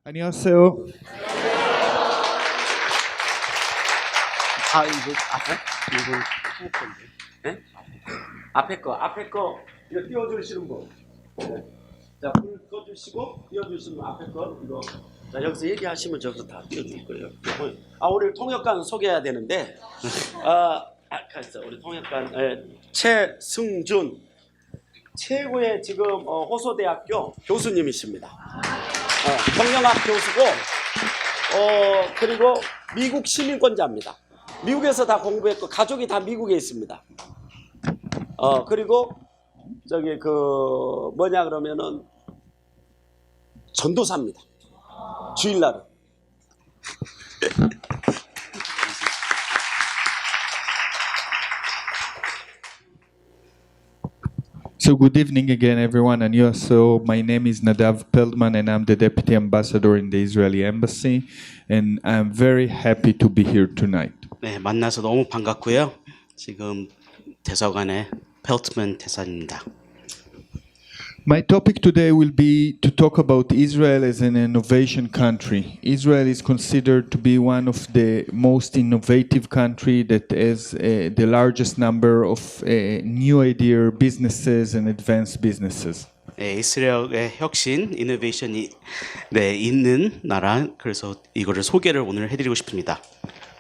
안녕하세요. 아, 이거 이거 건데. 네? 앞에 거 이거 띄워주시는 분. 네. 자, 불 꺼주시고 띄워주시는 분 앞에 거 이거. 자, 여기서 얘기하시면 저기서 다 띄워줄 거예요. 우리 통역관 소개해야 되는데, 가있어. 우리 통역관 최승준 최고의 지금 호소대학교 교수님이십니다. 경영학 교수고, 그리고 미국 시민권자입니다. 미국에서 다 공부했고 가족이 다 미국에 있습니다. 그리고 저기 그러면은 전도사입니다. 주일날은. So good evening again, everyone. 안녕하세요. My name is Nadav Peldman, and I'm the Deputy Ambassador in the Israeli Embassy. And I'm very happy to be here tonight. 네, 만나서 너무 반갑고요. 지금 대사관의 펠트만 대사입니다. My topic today will be to talk about Israel as an innovation country. Israel is considered to be one of the most innovative country that has the largest number of new idea businesses and advanced businesses. 네, 이스라엘의 혁신, 이노베이션이 있는 나라. 그래서 이거를 소개를 오늘 해드리고 싶습니다.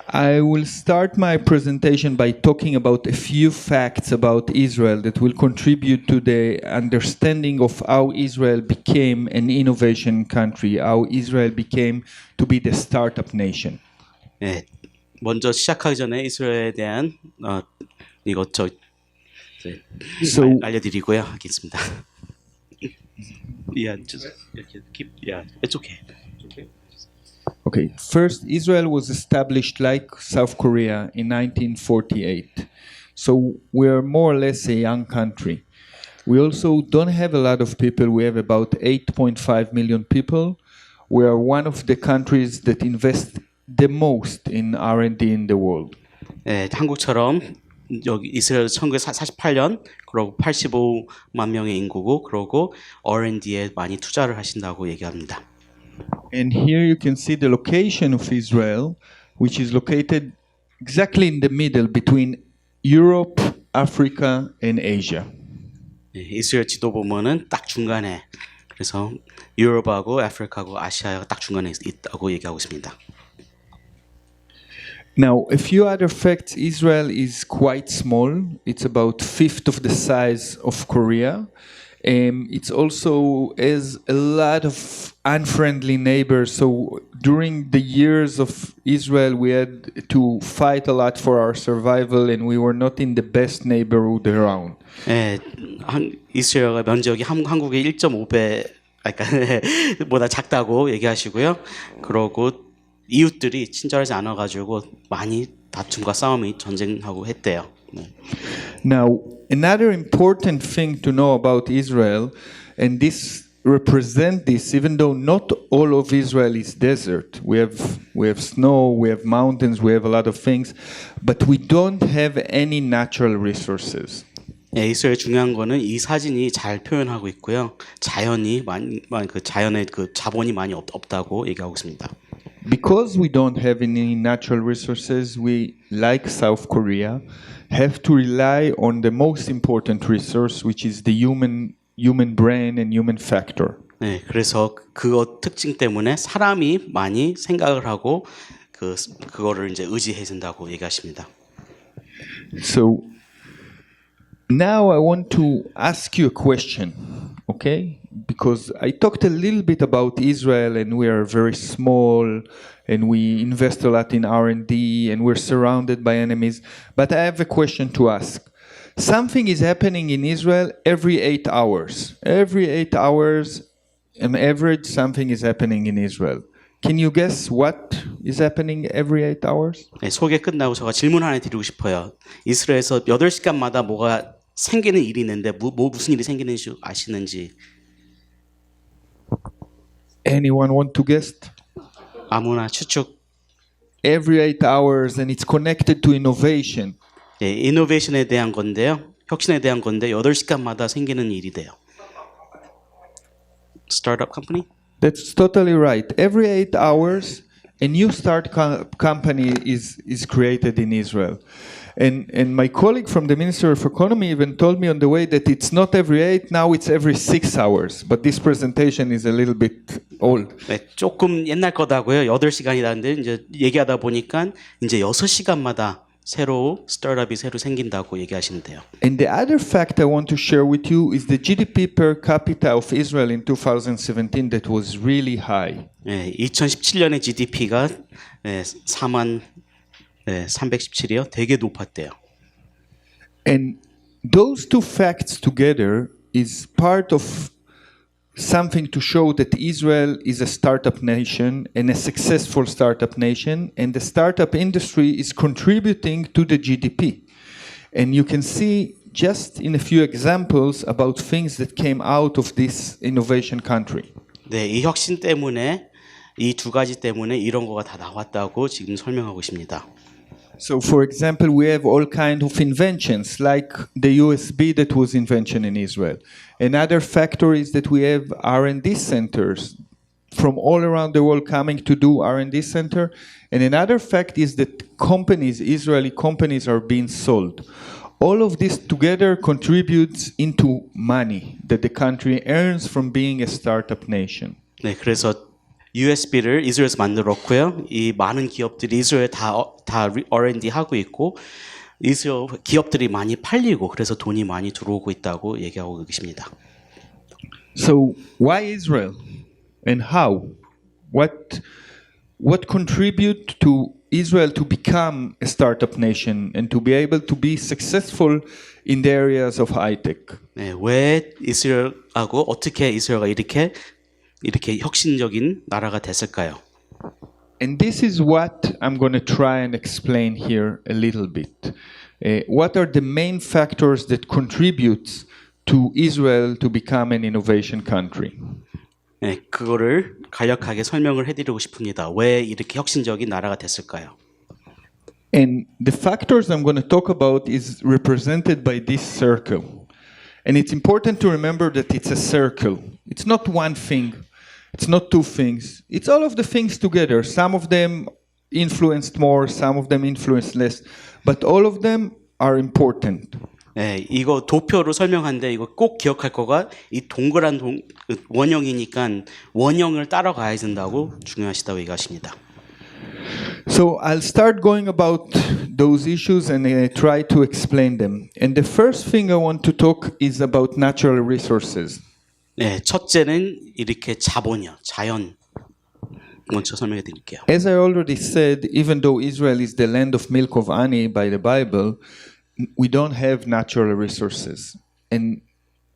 I will start my presentation by talking about a few facts about Israel that will contribute to the understanding of how Israel became an innovation country, how Israel became to be the startup nation. 네, 먼저 시작하기 전에 이스라엘에 대한 알려드리고요 하겠습니다. Yeah, just keep. Yeah, it's okay. Okay, first, Israel was established like South Korea in 1948. So we're more or less a young country. We also don't have a lot of people. We have about 8.5 million people. We are one of the countries that invest the most in R&D in the world. 네, 한국처럼 여기 이스라엘 1948년 그리고 85만 명의 인구고 그러고 R&D에 많이 투자를 하신다고 얘기합니다. And here you can see the location of Israel, which is located exactly in the middle between Europe, Africa, and Asia. 네, 이스라엘 지도 보면은 딱 중간에 그래서 유럽하고 아프리카하고 아시아가 딱 중간에 있다고 얘기하고 있습니다. Now, a few other facts. Israel is quite small. It's about a fifth of the size of Korea. It's also has a lot of unfriendly neighbors. So during the years of Israel, we had to fight a lot for our survival, and we were not in the best neighborhood around. 네, 이스라엘의 면적이 한국의 1.5배 보다 작다고 얘기하시고요. 그러고 이웃들이 친절하지 않아가지고 많이 다툼과 싸움이 전쟁하고 했대요. 네. Now, another important thing to know about Israel, and this represent this, even though not all of Israel is desert. We have snow, we have mountains, we have a lot of things, but we don't have any natural resources. 네, 이스라엘 중요한 거는 이 사진이 잘 표현하고 있고요. 자연의 자본이 많이 없다고 얘기하고 있습니다. Because we don't have any natural resources, we, like South Korea, have to rely on the most important resource, which is the human brain and human factor. 네, 그래서 그거 특징 때문에 사람이 많이 생각을 하고 그거를 이제 의지해 준다고 얘기하십니다. So now I want to ask you a question, okay? Because I talked a little bit about Israel, and we are very small, and we invest a lot in R&D, and we're surrounded by enemies. But I have a question to ask. Something is happening in Israel every 8 hours. Every 8 hours, on average, something is happening in Israel. Can you guess what is happening every 8 hours? 네, 소개 끝나고 제가 질문 하나 드리고 싶어요. 이스라엘에서 8시간마다 뭐가 생기는 일이 있는데 무슨 일이 생기는지 아시는지? Anyone want to guess? 아무나 추측. Every 8 hours, and it's connected to innovation. 네, 이노베이션에 대한 건데요. 혁신에 대한 건데 8시간마다 생기는 일이 돼요. Startup company? That's totally right. Every 8 hours, a new company is created in Israel. And my colleague from the Ministry of Economy even told me on the way that it's not every 8, now it's every 6 hours. But this presentation is a little bit old. 네, 조금 옛날 거다고요. 8시간이라는데 이제 얘기하다 보니까 이제 6시간마다 새로 스타트업이 새로 생긴다고 얘기하시는데요. And the other fact I want to share with you is the GDP per capita of Israel in 2017 that was really high. 네, 2017년의 GDP가 317이요. 되게 높았대요. And those two facts together is part of something to show that Israel is a startup nation and a successful startup nation, and the startup industry is contributing to the GDP. And you can see just in a few examples about things that came out of this innovation country. 네, 이 혁신 때문에 이 두 가지 때문에 이런 거가 다 나왔다고 지금 설명하고 있습니다. So, for example, we have all kinds of inventions, like the USB that was invented in Israel. Another factor is that we have R&D centers from all around the world coming to do R&D center. And another fact is that companies, Israeli companies, are being sold. All of this together contributes into money that the country earns from being a startup nation. 네, 그래서 USB를 이스라엘에서 만들었고요. 이 많은 기업들이 이스라엘 다 R&D 하고 있고 이스라엘 기업들이 많이 팔리고 그래서 돈이 많이 들어오고 있다고 얘기하고 계십니다. So why Israel and how? What contribute to Israel to become a startup nation and to be able to be successful in the areas of high tech? 네, 왜 이스라엘하고 어떻게 이스라엘가 이렇게 혁신적인 나라가 됐을까요? And this is what I'm going to try and explain here a little bit. What are the main factors that contribute to Israel to become an innovation country? 네, 그거를 간략하게 설명을 해드리고 싶습니다. 왜 이렇게 혁신적인 나라가 됐을까요? And the factors I'm going to talk about is represented by this circle. And it's important to remember that it's a circle. It's not one thing. It's not two things. It's all of the things together. Some of them influenced more, some of them influenced less. But all of them are important. 네, 이거 도표로 설명하는데 이거 꼭 기억할 거가 이 동그란 원형이니까 원형을 따라가야 된다고 중요하시다고 얘기하십니다. So I'll start going about those issues and try to explain them. And the first thing I want to talk is about natural resources. 네, 첫째는 이렇게 자본이요, 자연. 먼저 설명해 드릴게요. As I already said, even though Israel is the land of milk of honey by the Bible, we don't have natural resources. And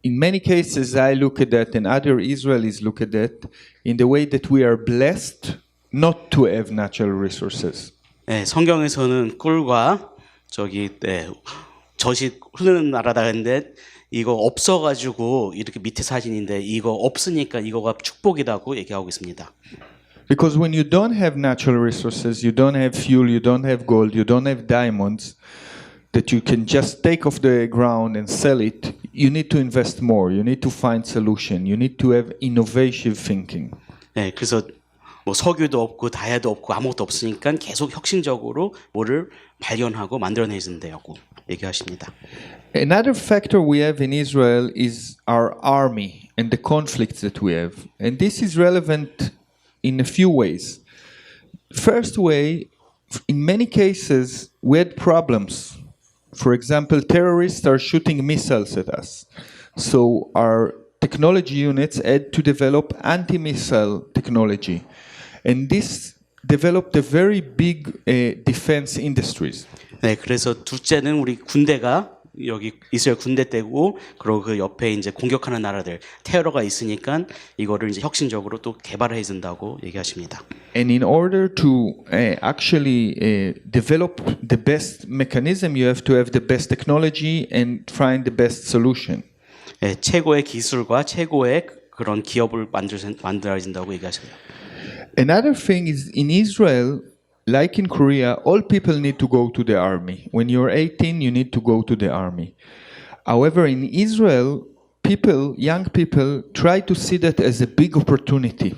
in many cases, I look at that and other Israelis look at that in the way that we are blessed not to have natural resources. 네, 성경에서는 꿀과 젖이 흐르는 나라다 했는데 이거 없어가지고 이렇게 밑에 사진인데 이거 없으니까 이거가 축복이라고 얘기하고 있습니다. Because when you don't have natural resources, you don't have fuel, you don't have gold, you don't have diamonds that you can just take off the ground and sell it, you need to invest more. You need to find solution. You need to have innovative thinking. 네, 그래서 뭐 석유도 없고 다이아도 없고 아무것도 없으니까 계속 혁신적으로 뭐를 발견하고 만들어내신다고 얘기하십니다. Another factor we have in Israel is our army and the conflicts that we have. And this is relevant in a few ways. First way, in many cases, we had problems. For example, terrorists are shooting missiles at us. So our technology units had to develop anti-missile technology. And this developed a very big defense industries. 네, 그래서 둘째는 우리 군대가 여기 이스라엘 군대 때고 그리고 그 옆에 이제 공격하는 나라들 테러가 있으니까 이거를 이제 혁신적으로 또 개발해 준다고 얘기하십니다. And in order to actually develop the best mechanism, you have to have the best technology and find the best solution. 네, 최고의 기술과 최고의 그런 기업을 만들어야 된다고 얘기하십니다. Another thing is in Israel, like in Korea, all people need to go to the army. When you're 18, you need to go to the army. However, in Israel, young people, try to see that as a big opportunity.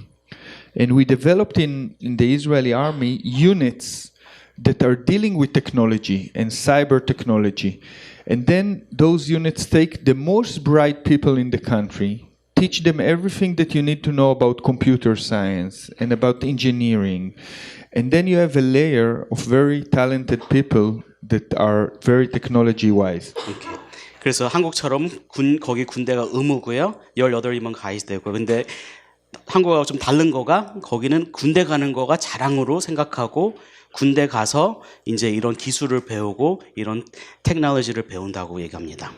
And we developed in the Israeli army units that are dealing with technology and cyber technology. And then those units take the most bright people in the country, teach them everything that you need to know about computer science and about engineering. And then you have a layer of very talented people that are very technology wise. Okay. 그래서 한국처럼 거기 군대가 의무고요. 18이면 가야 되고. 근데 한국하고 좀 다른 거가 거기는 군대 가는 거가 자랑으로 생각하고 군대 가서 이제 이런 기술을 배우고 이런 테크놀로지를 배운다고 얘기합니다.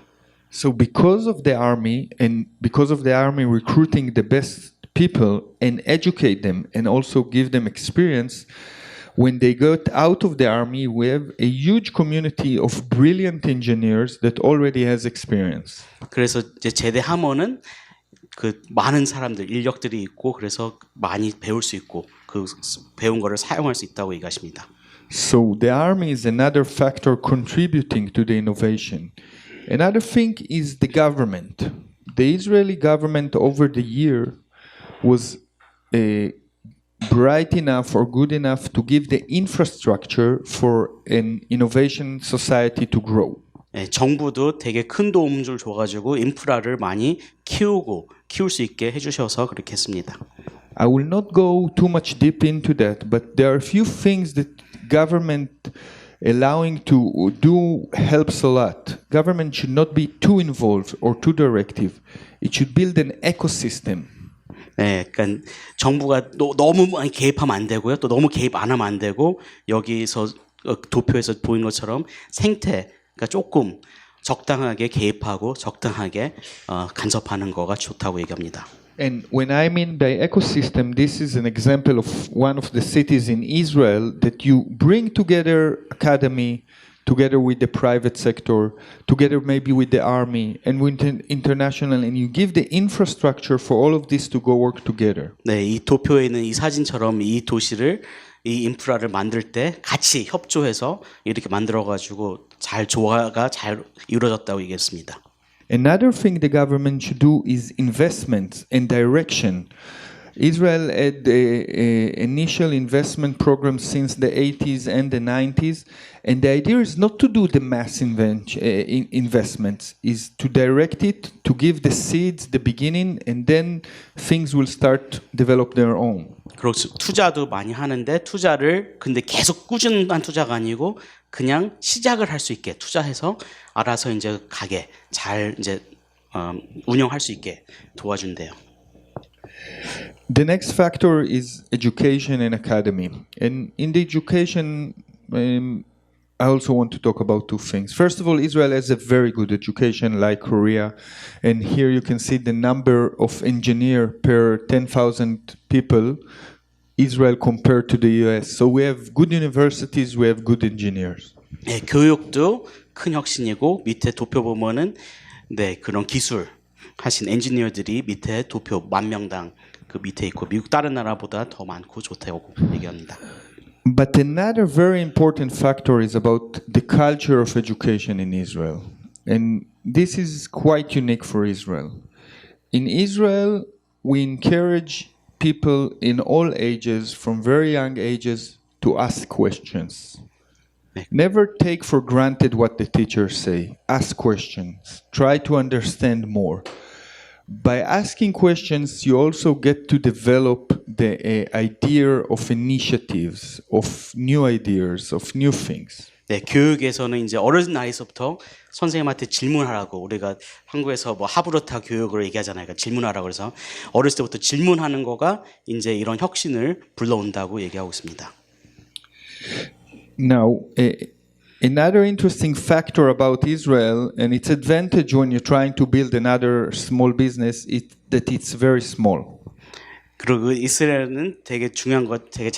So because of the army and because of the army recruiting the best people and educate them and also give them experience, when they got out of the army, we have a huge community of brilliant engineers that already has experience. 그래서 이제 제대하면은 그 많은 사람들 인력들이 있고 그래서 많이 배울 수 있고 그 배운 거를 사용할 수 있다고 얘기하십니다. So the army is another factor contributing to the innovation. Another thing is the government. The Israeli government over the year was bright enough or good enough to give the infrastructure for an innovation society to grow. 네, 정부도 되게 큰 도움을 줘가지고 인프라를 많이 키울 수 있게 해주셔서 그렇게 했습니다. I will not go too much deep into that, but there are a few things that government allowing to do helps a lot. Government should not be too involved or too directive. It should build an ecosystem. 네, 그러니까 정부가 너무 많이 개입하면 안 되고요. 또 너무 개입 안 하면 안 되고 여기서 도표에서 보이는 것처럼 그러니까 조금 적당하게 개입하고 적당하게 간섭하는 거가 좋다고 얘기합니다. And when I mean by ecosystem, this is an example of one of the cities in Israel that you bring together academy, together with the private sector, together maybe with the army and with international, and you give the infrastructure for all of this to go work together. 네, 이 도표에 있는 이 사진처럼 이 도시를 이 인프라를 만들 때 같이 협조해서 이렇게 만들어가지고 조화가 잘 이루어졌다고 얘기했습니다. Another thing the government should do is investments and direction. Israel had the initial investment program since the 80s and the 90s, and the idea is not to do the mass investments, is to direct it, to give the seeds, the beginning, and then things will start develop their own. 그리고 투자도 많이 하는데 투자를 근데 계속 꾸준한 투자가 아니고 그냥 시작을 할 수 있게 투자해서 알아서 이제 가게 잘 이제 운영할 수 있게 도와준대요. The next factor is education and academy. And in the education, I also want to talk about two things. First of all, Israel has a very good education like Korea. And here you can see the number of engineers per 10,000 people, Israel compared to the US. So we have good universities, we have good engineers. 네, 교육도 큰 혁신이고 밑에 도표 보면은 네, 그런 기술 하신 엔지니어들이 밑에 도표 10,000명당 그 밑에 있고 미국 다른 나라보다 더 많고 좋다고 얘기합니다. But another very important factor is about the culture of education in Israel. And this is quite unique for Israel. In Israel, we encourage people in all ages, from very young ages, to ask questions. Never take for granted what the teachers say. Ask questions. Try to understand more. By asking questions, you also get to develop the idea of initiatives, of new ideas, of new things. 네, 교육에서는 이제 어린 나이서부터 선생님한테 질문하라고 우리가 한국에서 뭐 하브르타 교육을 얘기하잖아요. 그러니까 질문하라고 그래서 어렸을 때부터 질문하는 거가 이제 이런 혁신을 불러온다고 얘기하고 있습니다. Now, another interesting factor about Israel and its advantage when you're trying to build another small business is that it's very small. 그리고 이스라엘은 되게 중요한 거 되게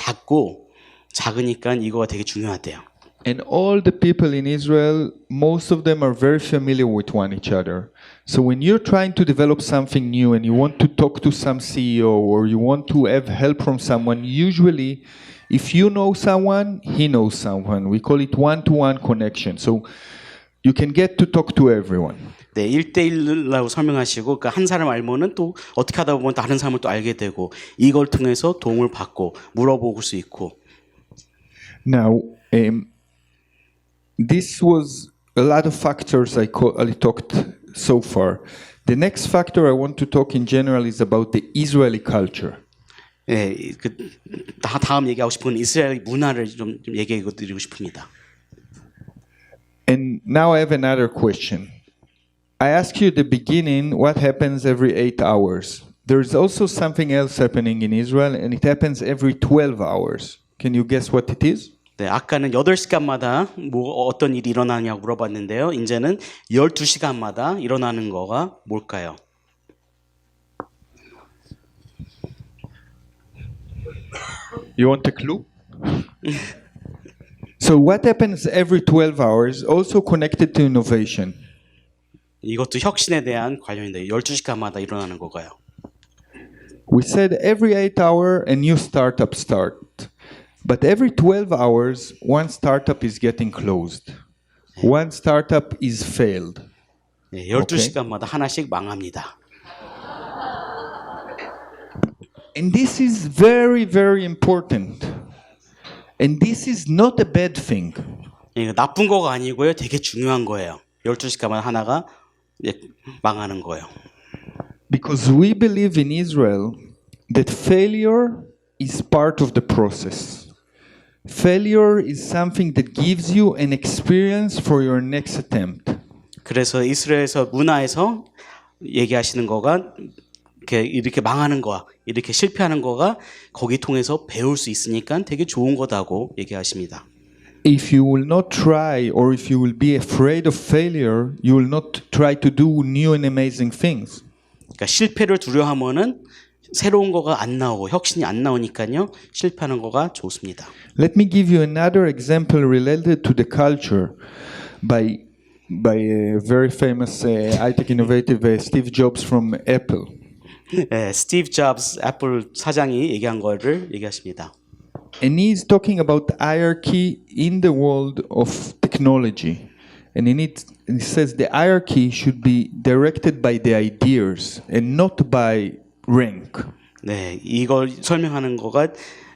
작으니까 이거가 되게 중요하대요. And all the people in Israel, most of them are very familiar with each other. So when you're trying to develop something new and you want to talk to some CEO or you want to have help from someone, usually if you know someone, he knows someone. We call it one-to-one connection. So you can get to talk to everyone. 네, 1대1라고 설명하시고 그 한 사람 알면은 또 어떻게 하다 보면 다른 사람을 또 알게 되고 이걸 통해서 도움을 받고 물어볼 수 있고. Now, this was a lot of factors I talked so far. The next factor I want to talk in general is about the Israeli culture. 예, 다음 얘기하고 싶은 이스라엘 문화를 좀 얘기해 드리고 싶습니다. And now I have another question. I asked you at the beginning what happens every 8 hours. There is also something else happening in Israel, and it happens every 12 hours. Can you guess what it is? 네, 아까는 8시간마다 뭐 어떤 일이 일어나냐고 물어봤는데요. 이제는 12시간마다 일어나는 거가 뭘까요? You want a clue? So what happens every 12 hours also connected to innovation. 이것도 혁신에 대한 관련인데 12시간마다 일어나는 거가요. We said every 8 hours a new startup start. But every 12 hours one startup is getting closed. One startup is failed. 네, 12시간마다 하나씩 망합니다. And this is very, very important. And this is not a bad thing. 이거 나쁜 거가 아니고요. 되게 중요한 거예요. 12시간마다 하나가 망하는 거예요. Because we believe in Israel that failure is part of the process. Failure is something that gives you an experience for your next attempt. 그래서 이스라엘에서 문화에서 얘기하시는 거가 이렇게 망하는 거와 이렇게 실패하는 거가 거기 통해서 배울 수 있으니까 되게 좋은 거다고 얘기하십니다. If you will not try or if you will be afraid of failure, you will not try to do new and amazing things. 그러니까 실패를 두려워하면은 새로운 거가 안 나오고 혁신이 안 나오니까요. 실패하는 거가 좋습니다. Let me give you another example related to the culture by a very famous high-tech innovative Steve Jobs from Apple. 네, 스티브 잡스 애플 사장이 얘기한 거를 얘기하십니다. And he is talking about hierarchy in the world of technology. And he says the hierarchy should be directed by the ideas and not by rank. 네, 이걸 설명하는 거가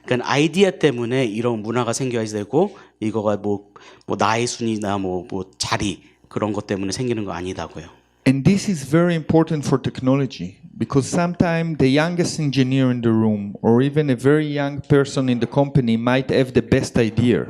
그러니까 아이디어 때문에 이런 문화가 생겨야 되고 이거가 뭐 나의 순위나 뭐 자리 그런 것 때문에 생기는 거 아니다고요. And this is very important for technology because sometimes the youngest engineer in the room or even a very young person in the company might have the best idea.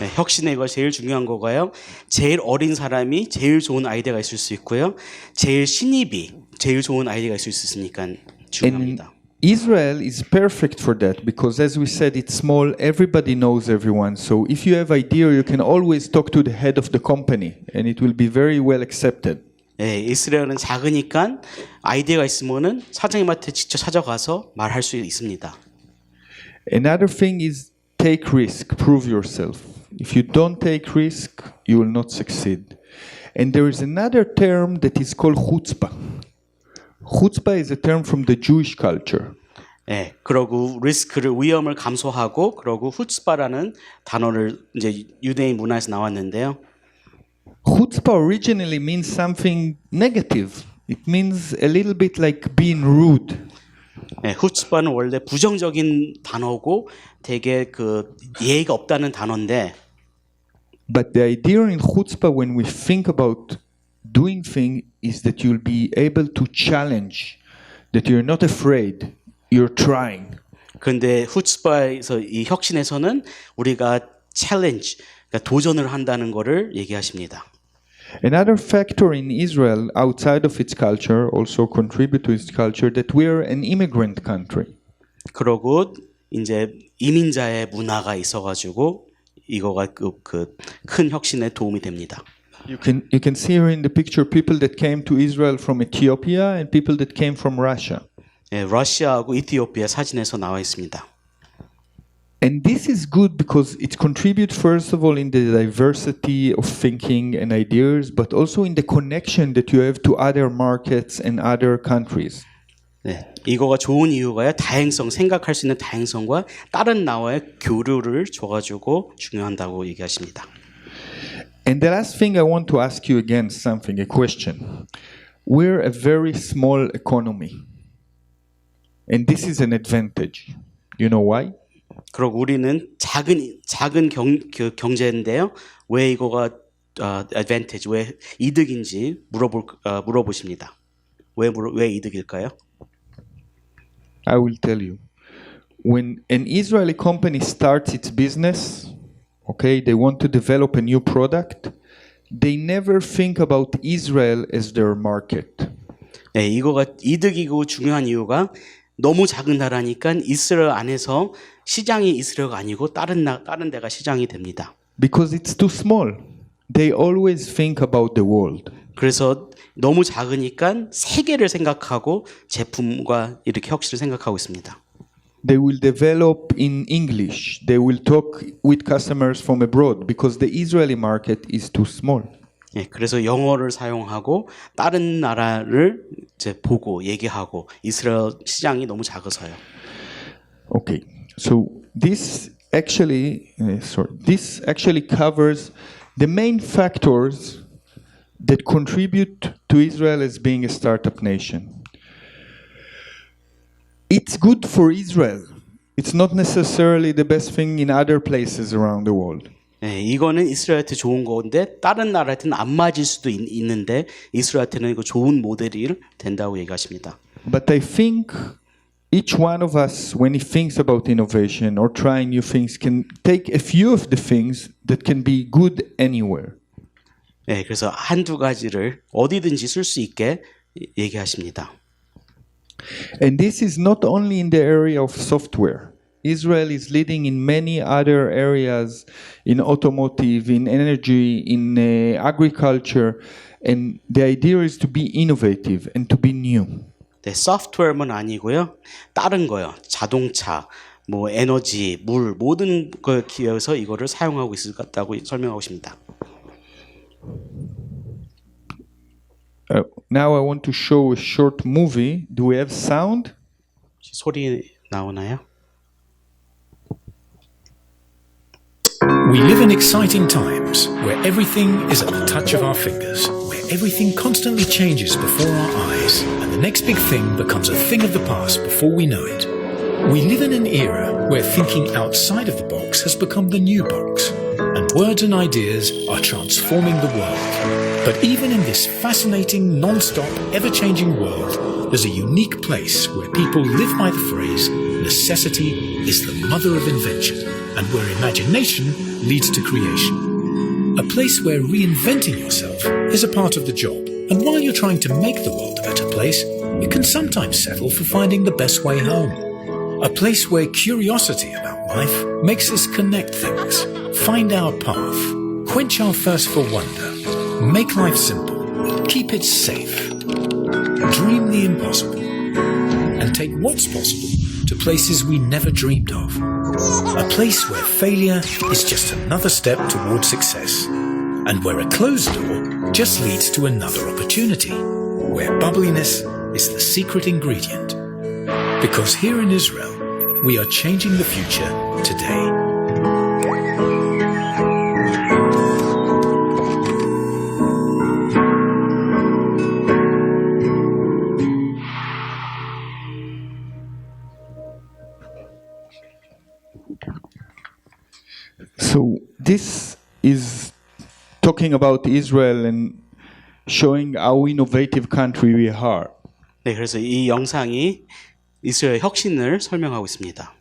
네, 혁신의 이거 제일 중요한 거가요. 제일 어린 사람이 제일 좋은 아이디어가 있을 수 있고요. 제일 신입이 제일 좋은 아이디어가 있을 수 있으니까 중요합니다. Israel is perfect for that because as we said it's small, everybody knows everyone. So if you have idea, you can always talk to the head of the company and it will be very well accepted. 네, 이스라엘은 작으니까 아이디어가 있으면은 사장님한테 직접 찾아가서 말할 수 있습니다. Another thing is take risk, prove yourself. If you don't take risk, you will not succeed. And there is another term that is called chutzpah. Chutzpah is a term from the Jewish culture. 네, 그러고 리스크를 위험을 감소하고 그러고 후츠바라는 단어를 이제 유대인 문화에서 나왔는데요. Chutzpah originally means something negative. It means a little bit like being rude. 네, 후츠바는 원래 부정적인 단어고 되게 그 예의가 없다는 단어인데 But the idea in chutzpah when we think about doing things is that you'll be able to challenge, that you're not afraid, you're trying. 그런데 후츠바에서 이 혁신에서는 우리가 챌린지, 그러니까 도전을 한다는 거를 얘기하십니다. Another factor in Israel outside of its culture also contribute to its culture that we are an immigrant country. 그러고 이제 이민자의 문화가 있어가지고 이거가 그 큰 혁신에 도움이 됩니다. You can see here in the picture people that came to Israel from Ethiopia and people that came from Russia. 예, 러시아하고 이티오피아 사진에서 나와 있습니다. And this is good because it contributes first of all in the diversity of thinking and ideas, but also in the connection that you have to other markets and other countries. 네, 이거가 좋은 이유가요. 다양성, 생각할 수 있는 다양성과 다른 나라의 교류를 줘가지고 중요한다고 얘기하십니다. And the last thing I want to ask you again something, a question. We're a very small economy. And this is an advantage. You know why? 그리고 우리는 작은 경제인데요. 왜 이거가 advantage, 왜 이득인지 물어보십니다. 왜 이득일까요? I will tell you. When an Israeli company starts its business, okay, they want to develop a new product, they never think about Israel as their market. 네, 이거가 이득이고 중요한 이유가 너무 작은 나라니까 이스라엘 안에서 시장이 이스라엘가 아니고 다른 데가 시장이 됩니다. Because it's too small. They always think about the world. 그래서 너무 작으니까 세계를 생각하고 제품과 이렇게 혁신을 생각하고 있습니다. They will develop in English. They will talk with customers from abroad because the Israeli market is too small. 예, 그래서 영어를 사용하고 다른 나라를 이제 보고 얘기하고 이스라엘 시장이 너무 작아서요. Okay, so this actually covers the main factors that contribute to Israel as being a startup nation. It's good for Israel. It's not necessarily the best thing in other places around the world. 네, 이거는 이스라엘한테 좋은 건데 다른 나라한테는 안 맞을 수도 있는데 이스라엘한테는 이거 좋은 모델이 된다고 얘기하십니다. But I think each one of us, when he thinks about innovation or trying new things, can take a few of the things that can be good anywhere. 네, 그래서 한두 가지를 어디든지 쓸 수 있게 얘기하십니다. And this is not only in the area of software. Israel is leading in many other areas, in automotive, in energy, in agriculture, and the idea is to be innovative and to be new. 네, 소프트웨어만 아니고요. 다른 거요. 자동차, 뭐 에너지, 물 모든 걸 기여해서 이거를 사용하고 있을 것 같다고 설명하고 있습니다. Now I want to show a short movie. Do we have sound? 소리 나오나요? We live in exciting times where everything is at the touch of our fingers, where everything constantly changes before our eyes, and the next big thing becomes a thing of the past before we know it. We live in an era where thinking outside of the box has become the new box, and words and ideas are transforming the world. But even in this fascinating, non-stop, ever-changing world, there's a unique place where people live by the phrase, necessity is the mother of invention, and where imagination leads to creation. A place where reinventing yourself is a part of the job. And while you're trying to make the world a better place, you can sometimes settle for finding the best way home. A place where curiosity about life makes us connect things, find our path, quench our thirst for wonder, make life simple, keep it safe, dream the impossible, and take what's possible to places we never dreamed of. A place where failure is just another step towards success, and where a closed door just leads to another opportunity, where bubbliness is the secret ingredient. Because here in Israel, we are changing the future today. So this is talking about Israel and showing how innovative country we are. 네, 그래서 이 영상이 이스라엘 혁신을 설명하고 있습니다.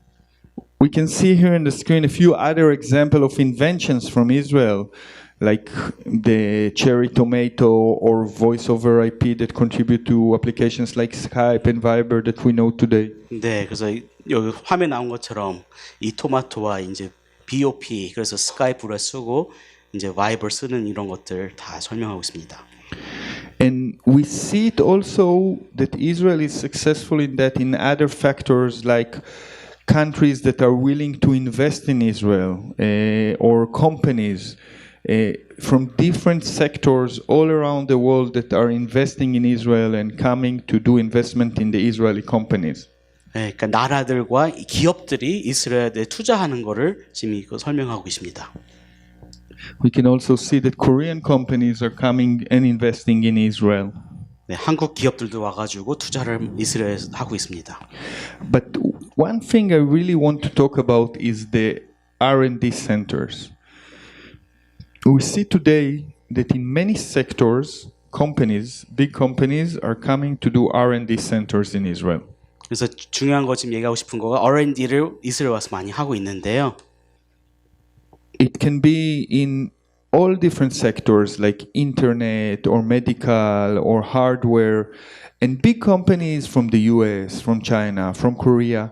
We can see here on the screen a few other examples of inventions from Israel, like the cherry tomato or voice over IP that contribute to applications like Skype and Viber that we know today. 네, 그래서 여기 화면 나온 것처럼 이 토마토와 이제 BOP 그래서 스카이프를 쓰고 이제 바이버 쓰는 이런 것들 다 설명하고 있습니다. And we see it also that Israel is successful in that in other factors like countries that are willing to invest in Israel or companies from different sectors all around the world that are investing in Israel and coming to do investment in the Israeli companies. 네, 그러니까 나라들과 기업들이 이스라엘에 투자하는 거를 지금 이거 설명하고 있습니다. We can also see that Korean companies are coming and investing in Israel. 네, 한국 기업들도 와가지고 투자를 이스라엘에서 하고 있습니다. But one thing I really want to talk about is the R&D centers. We see today that in many sectors, companies, big companies, are coming to do R&D centers in Israel. 그래서 중요한 거 지금 얘기하고 싶은 거가 R&D를 이스라엘 와서 많이 하고 있는데요. It can be in all different sectors like internet or medical or hardware, and big companies from the US, from China, from Korea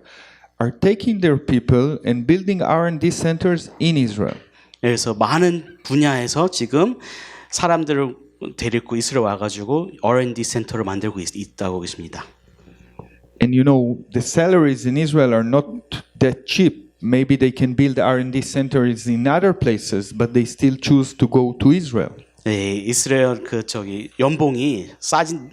are taking their people and building R&D centers in Israel. 그래서 많은 분야에서 지금 사람들을 데리고 이스라엘 와가지고 R&D 센터를 만들고 있다고 있습니다. And you know, the salaries in Israel are not that cheap. Maybe they can build R&D centers in other places, but they still choose to go to Israel. 네, 이스라엘 연봉이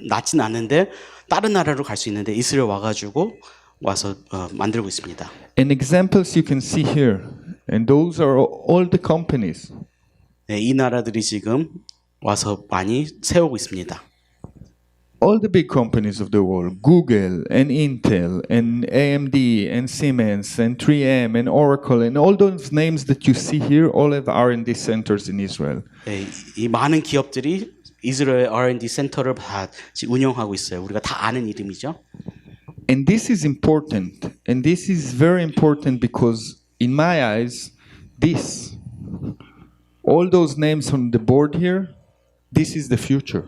낮진 않은데 다른 나라로 갈 수 있는데 이스라엘 와가지고 와서 만들고 있습니다. And examples you can see here, and those are all the companies. 네, 이 나라들이 지금 와서 많이 세우고 있습니다. All the big companies of the world, Google and Intel and AMD and Siemens and 3M and Oracle and all those names that you see here all have R&D centers in Israel. 네, 이 많은 기업들이 이스라엘 R&D 센터를 다 운영하고 있어요. 우리가 다 아는 이름이죠. And this is important. And this is very important because in my eyes, all those names on the board here, this is the future.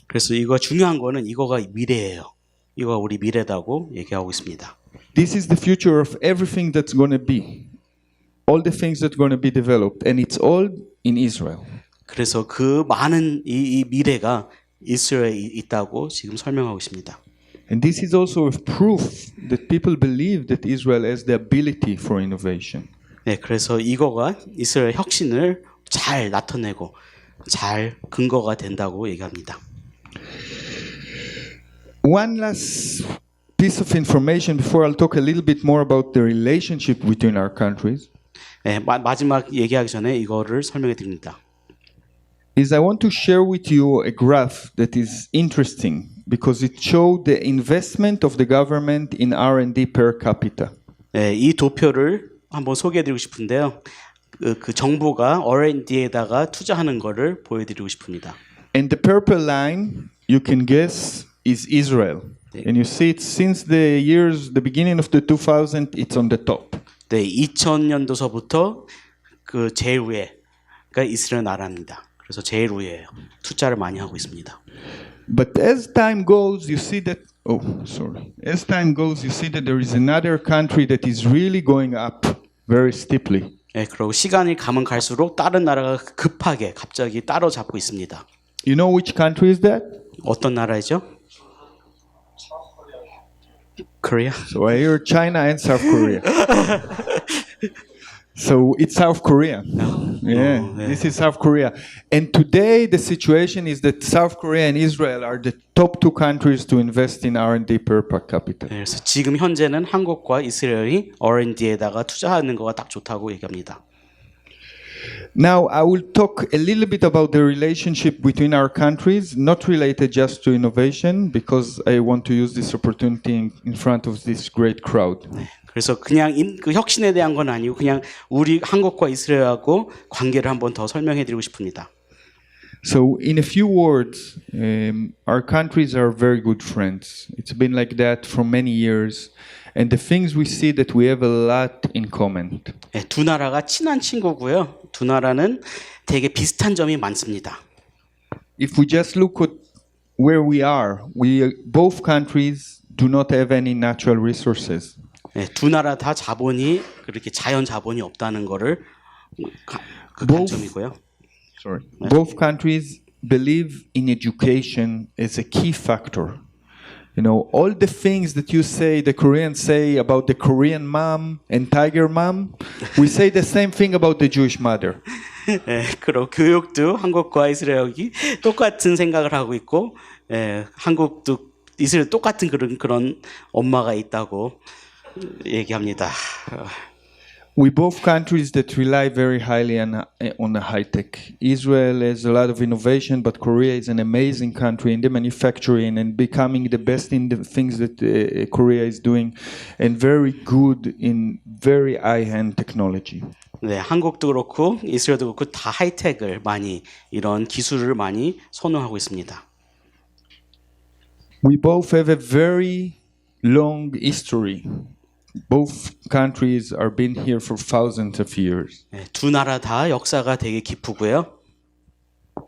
그래서 이거 중요한 거는 이거가 미래예요. 이거 우리 미래다고 얘기하고 있습니다. This is the future of everything that's going to be. All the things that are going to be developed. And it's all in Israel. 그래서 그 많은 이 미래가 이스라엘에 있다고 지금 설명하고 있습니다. And this is also a proof that people believe that Israel has the ability for innovation. 네, 그래서 이거가 이스라엘 혁신을 잘 나타내고 잘 근거가 된다고 얘기합니다. One last piece of information before I'll talk a little bit more about the relationship between our countries. 네, 마지막 얘기하기 전에 이거를 설명해 드립니다. Is I want to share with you a graph that is interesting because it showed the investment of the government in R&D per capita. 네, 이 도표를 한번 소개해 드리고 싶은데요. 그 정부가 R&D에다가 투자하는 거를 보여 드리고 싶습니다. And the purple line, you can guess, is Israel. And you see it since the beginning of the 2000, it's on the top. 네, 2000년도서부터 그 제일 위에가 이스라엘 나라입니다. 그래서 제일 위에요. 투자를 많이 하고 있습니다. But as time goes, you see that As time goes, you see that there is another country that is really going up very steeply. 네, 그리고 시간이 가면 갈수록 다른 나라가 급하게 갑자기 따라잡고 있습니다. You know which country is that? 어떤 나라이죠? Korea. So I hear China and South Korea. So it's South Korea. Yeah, this is South Korea. And today the situation is that South Korea and Israel are the top two countries to invest in R&D per capita. 그래서 지금 현재는 한국과 이스라엘이 R&D에다가 투자하는 거가 딱 좋다고 얘기합니다. Now I will talk a little bit about the relationship between our countries, not related just to innovation, because I want to use this opportunity in front of this great crowd. 그래서 그냥 그 혁신에 대한 건 아니고 그냥 우리 한국과 이스라엘하고 관계를 한번 더 설명해 드리고 싶습니다. So in a few words, our countries are very good friends. It's been like that for many years. And the things we see that we have a lot in common. 네, 두 나라가 친한 친구고요. 두 나라는 되게 비슷한 점이 많습니다. If we just look at where we are, both countries do not have any natural resources. 네, 두 나라 다 자본이 그렇게 자연 자본이 없다는 거를 그 관점이고요. Both countries believe in education as a key factor. You know, all the things that you say, the Koreans say about the Korean mom and tiger mom, we say the same thing about the Jewish mother. 네, 그리고 교육도 한국과 이스라엘이 똑같은 생각을 하고 있고, 한국도 이스라엘 똑같은 그런 엄마가 있다고 얘기합니다. We both countries that rely very highly on the high tech. Israel has a lot of innovation, but Korea is an amazing country in the manufacturing and becoming the best in the things that Korea is doing, and very good in very high-end technology. 네, 한국도 그렇고 이스라엘도 그렇고 다 하이텍을 많이 이런 기술을 많이 선호하고 있습니다. We both have a very long history. Both countries are been here for thousands of years. 네, 두 나라 다 역사가 되게 깊고요.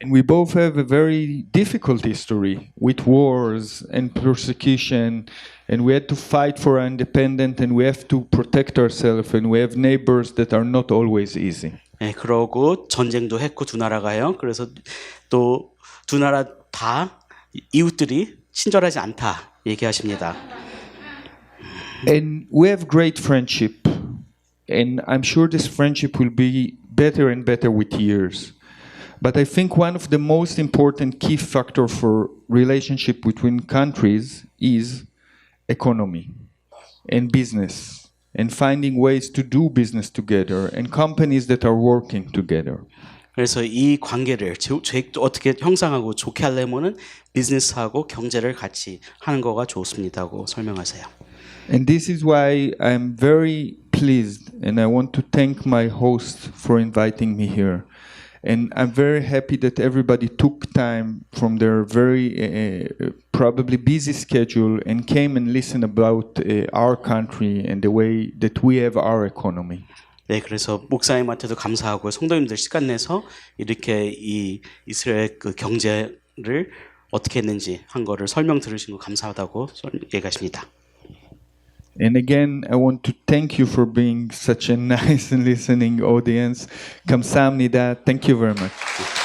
And we both have a very difficult history with wars and persecution, and we had to fight for our independence, and we have to protect ourselves, and we have neighbors that are not always easy. 네, 그러고 전쟁도 했고 두 나라가요. 그래서 또 두 나라 다 이웃들이 친절하지 않다 얘기하십니다. And we have great friendship, and I'm sure this friendship will be better and better with years. But I think one of the most important key factor for relationship between countries is economy and business and finding ways to do business together and companies that are working together. 그래서 이 관계를 어떻게 형성하고 좋게 하려면은 비즈니스하고 경제를 같이 하는 거가 좋습니다고 설명하세요. And this is why I'm very pleased, and I want to thank my host for inviting me here. And I'm very happy that everybody took time from their very probably busy schedule and came and listened about our country and the way that we have our economy. 네, 그래서 목사님한테도 감사하고 성도님들 시간 내서 이렇게 이 이스라엘 그 경제를 어떻게 했는지 한 거를 설명 들으신 거 감사하다고 얘기하십니다. And again, I want to thank you for being such a nice and listening audience. 감사합니다. Thank you very much.